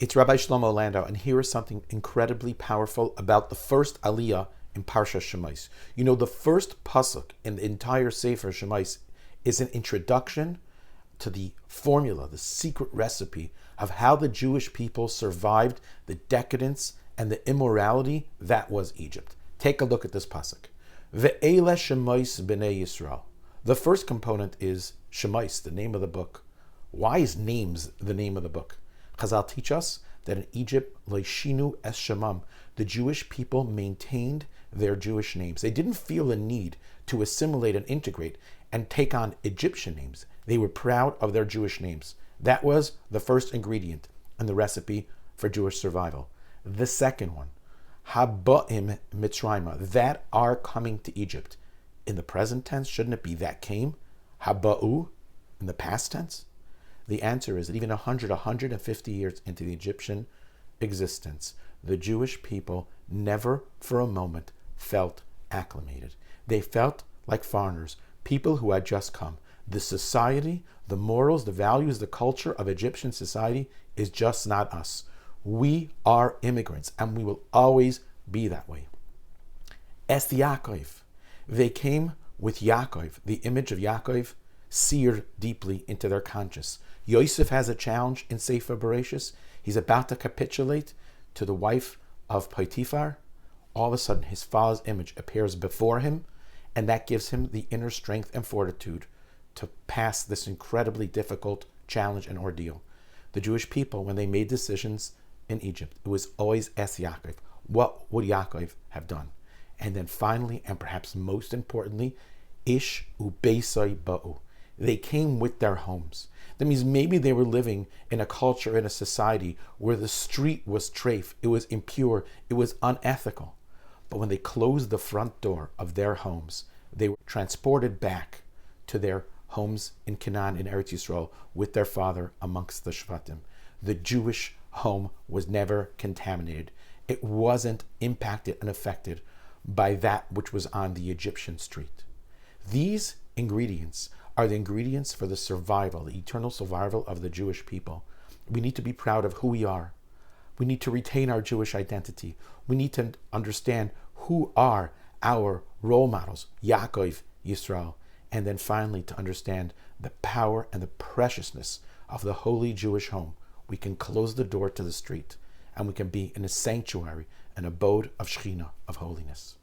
It's Rabbi Shlomo Landau, and here is something incredibly powerful about the first Aliyah in Parsha Shemot. You know, the first pasuk in the entire Sefer Shemot is an introduction to the formula, the secret recipe of how the Jewish people survived the decadence and the immorality that was Egypt. Take a look at this pasuk. Ve'ele Shemot b'nei Yisrael. The first component is Shemot, the name of the book. Why is names the name of the book? Chazal teach us that in Egypt, Leishinu es Shemam, the Jewish people maintained their Jewish names. They didn't feel a need to assimilate and integrate and take on Egyptian names. They were proud of their Jewish names. That was the first ingredient in the recipe for Jewish survival. The second one, Haba'im Mitzrayma, that are coming to Egypt. In the present tense, shouldn't it be that came? Haba'u, in the past tense? The answer is that even 150 years into the Egyptian existence, the Jewish people never for a moment felt acclimated. They felt like foreigners, people who had just come. The society, the morals, the values, the culture of Egyptian society is just not us. We are immigrants, and we will always be that way. Es Yaakov, they came with Yaakov, the image of Yaakov, seared deeply into their conscience. Yosef has a challenge in Sefer Bereshis. He's about to capitulate to the wife of Potiphar. All of a sudden, his father's image appears before him, and that gives him the inner strength and fortitude to pass this incredibly difficult challenge and ordeal. The Jewish people, when they made decisions in Egypt, it was always Es Yaakov. What would Yaakov have done? And then finally, and perhaps most importantly, Ish ubeisai ba'u. They came with their homes. That means maybe they were living in a culture, in a society where the street was treif, it was impure, it was unethical. But when they closed the front door of their homes, they were transported back to their homes in Canaan, in Eretz Yisrael, with their father amongst the Shvatim. The Jewish home was never contaminated. It wasn't impacted and affected by that which was on the Egyptian street. These ingredients are the ingredients for the survival, the eternal survival of the Jewish people. We need to be proud of who we are. We need to retain our Jewish identity. We need to understand who are our role models, Yaakov, Yisrael, and then finally to understand the power and the preciousness of the holy Jewish home. We can close the door to the street, and we can be in a sanctuary, an abode of Shekhinah, of holiness.